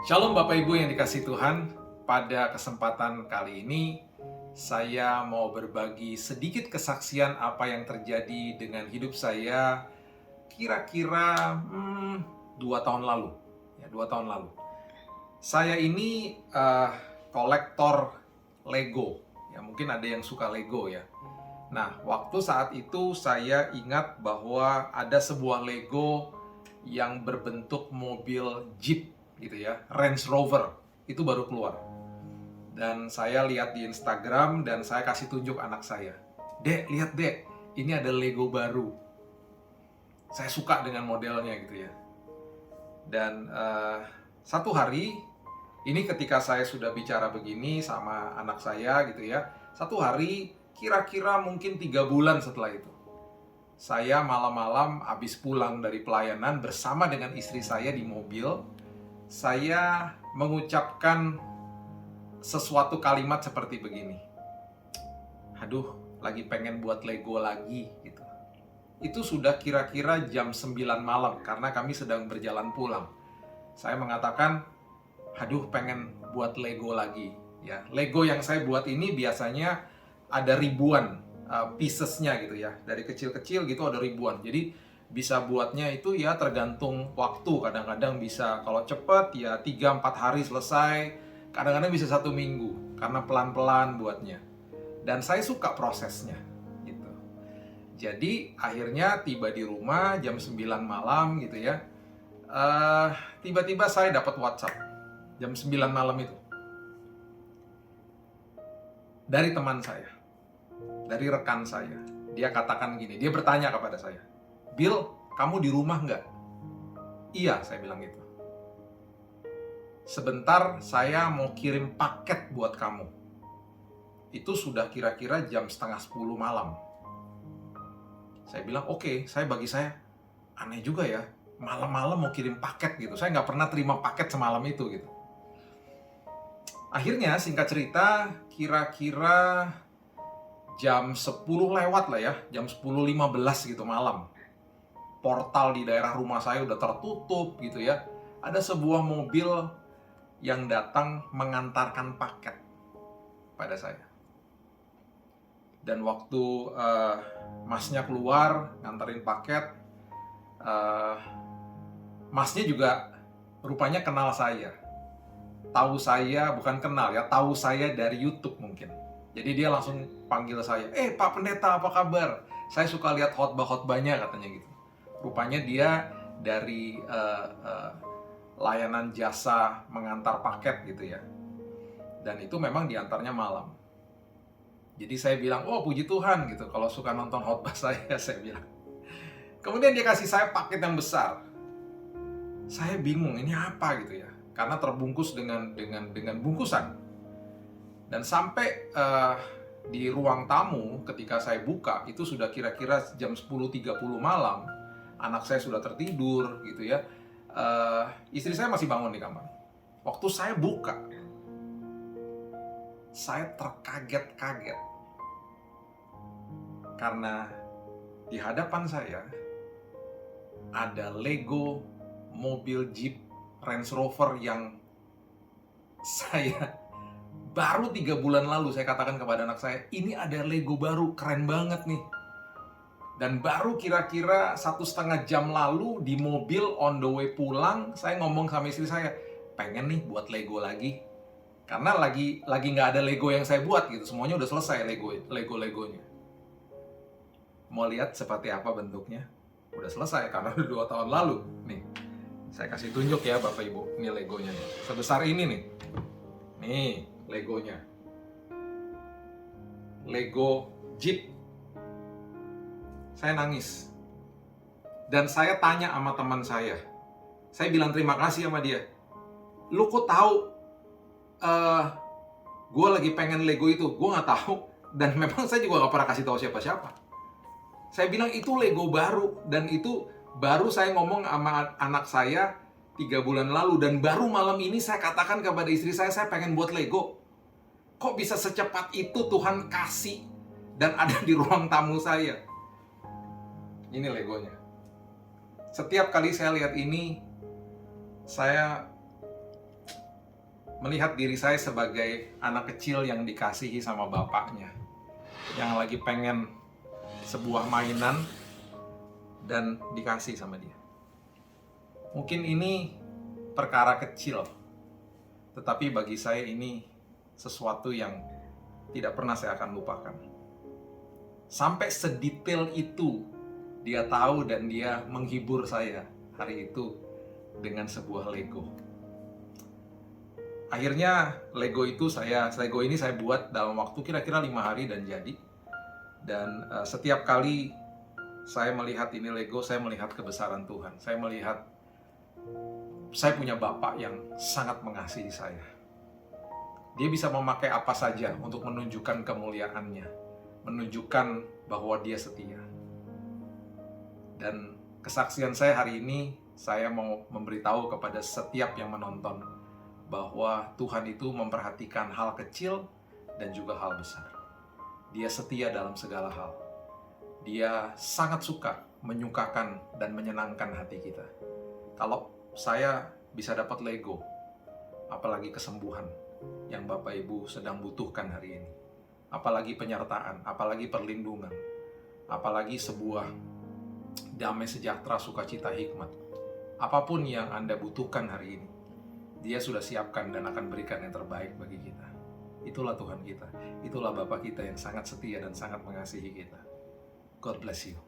Shalom Bapak Ibu yang dikasihi Tuhan. Pada kesempatan kali ini saya mau berbagi sedikit kesaksian apa yang terjadi dengan hidup saya kira-kira 2 tahun lalu. Ya, 2 tahun lalu. Saya ini kolektor Lego. Ya, mungkin ada yang suka Lego ya. Nah, waktu saat itu saya ingat bahwa ada sebuah Lego yang berbentuk mobil Jeep gitu ya, Range Rover, itu baru keluar. Dan saya lihat di Instagram dan saya kasih tunjuk anak saya. Dek, lihat dek, ini ada Lego baru. Saya suka dengan modelnya gitu ya. Dan satu hari, ini ketika saya sudah bicara begini sama anak saya gitu ya, satu hari kira-kira mungkin 3 bulan setelah itu, saya malam-malam habis pulang dari pelayanan bersama dengan istri saya di mobil, saya mengucapkan sesuatu kalimat seperti begini. Aduh, lagi pengen buat Lego lagi gitu. Itu sudah kira-kira jam 9 malam karena kami sedang berjalan pulang. Saya mengatakan, aduh pengen buat Lego lagi. Ya, Lego yang saya buat ini biasanya ada ribuan piecesnya gitu ya. Dari kecil-kecil gitu ada ribuan. Jadi bisa buatnya itu ya tergantung waktu. Kadang-kadang bisa kalau cepat ya 3-4 hari selesai. Kadang-kadang bisa 1 minggu karena pelan-pelan buatnya. Dan saya suka prosesnya gitu. Jadi akhirnya tiba di rumah jam 9 malam gitu ya. Tiba-tiba saya dapat WhatsApp jam 9 malam itu dari teman saya, dari rekan saya. Dia katakan gini, dia bertanya kepada saya, Bill, kamu di rumah nggak? Iya, saya bilang gitu. Sebentar, saya mau kirim paket buat kamu. Itu sudah kira-kira jam setengah 10 malam. Saya bilang, oke, bagi saya aneh juga ya. Malam-malam mau kirim paket gitu. Saya nggak pernah terima paket semalam itu gitu. Akhirnya, singkat cerita, kira-kira jam 10 lewat lah ya. Jam 10.15 gitu malam. Portal di daerah rumah saya udah tertutup gitu ya. Ada sebuah mobil yang datang mengantarkan paket pada saya. Dan waktu masnya keluar nganterin paket, masnya juga rupanya kenal saya. Tahu saya, bukan kenal ya, tahu saya dari YouTube mungkin. Jadi dia langsung panggil saya, Pak Pendeta apa kabar? Saya suka lihat khotbah-khotbahnya katanya gitu. Rupanya dia dari layanan jasa mengantar paket gitu ya. Dan itu memang diantarnya malam. Jadi saya bilang, oh puji Tuhan gitu. Kalau suka nonton khotbah saya bilang. Kemudian dia kasih saya paket yang besar. Saya bingung ini apa gitu ya. Karena terbungkus dengan bungkusan. Dan sampai di ruang tamu ketika saya buka itu sudah kira-kira jam 10.30 malam. Anak saya sudah tertidur gitu ya. Istri saya masih bangun di kamar. Waktu saya buka, saya terkaget-kaget. Karena di hadapan saya ada Lego mobil Jeep Range Rover yang saya baru 3 bulan lalu saya katakan kepada anak saya, ini ada Lego baru, keren banget nih. Dan baru kira-kira 1,5 jam lalu di mobil on the way pulang, saya ngomong sama istri saya, pengen nih buat Lego lagi. Karena lagi nggak ada Lego yang saya buat gitu, semuanya udah selesai Lego-Legonya. Mau lihat seperti apa bentuknya? Udah selesai karena udah 2 tahun lalu. Nih, saya kasih tunjuk ya Bapak Ibu, ini Legonya nih. Sebesar ini nih. Nih, Legonya. Lego Jeep. Saya nangis. Dan saya tanya sama teman saya. Saya bilang terima kasih sama dia. Lu kok tahu gue lagi pengen Lego itu? Gue nggak tahu. Dan memang saya juga nggak pernah kasih tahu siapa-siapa. Saya bilang itu Lego baru. Dan itu baru saya ngomong sama anak saya 3 bulan lalu. Dan baru malam ini saya katakan kepada istri saya pengen buat Lego. Kok bisa secepat itu Tuhan kasih dan ada di ruang tamu saya? Ini Legonya. Setiap kali saya lihat ini, saya melihat diri saya sebagai anak kecil yang dikasihi sama bapaknya, yang lagi pengen sebuah mainan dan dikasih sama dia. Mungkin ini perkara kecil, tetapi bagi saya ini sesuatu yang tidak pernah saya akan lupakan. Sampai sedetail itu dia tahu dan dia menghibur saya hari itu dengan sebuah Lego. Akhirnya Lego ini saya buat dalam waktu kira-kira 5 hari dan jadi. Dan setiap kali saya melihat ini Lego, saya melihat kebesaran Tuhan. Saya melihat saya punya Bapak yang sangat mengasihi saya. Dia bisa memakai apa saja untuk menunjukkan kemuliaannya, menunjukkan bahwa dia setia. Dan kesaksian saya hari ini, saya mau memberitahu kepada setiap yang menonton bahwa Tuhan itu memperhatikan hal kecil dan juga hal besar. Dia setia dalam segala hal. Dia sangat suka menyukakan dan menyenangkan hati kita. Kalau saya bisa dapat Lego, apalagi kesembuhan yang Bapak Ibu sedang butuhkan hari ini, apalagi penyertaan, apalagi perlindungan, apalagi sebuah damai sejahtera, sukacita, hikmat. Apapun yang Anda butuhkan hari ini, Dia sudah siapkan dan akan berikan yang terbaik bagi kita. Itulah Tuhan kita, itulah Bapa kita yang sangat setia dan sangat mengasihi kita. God bless you.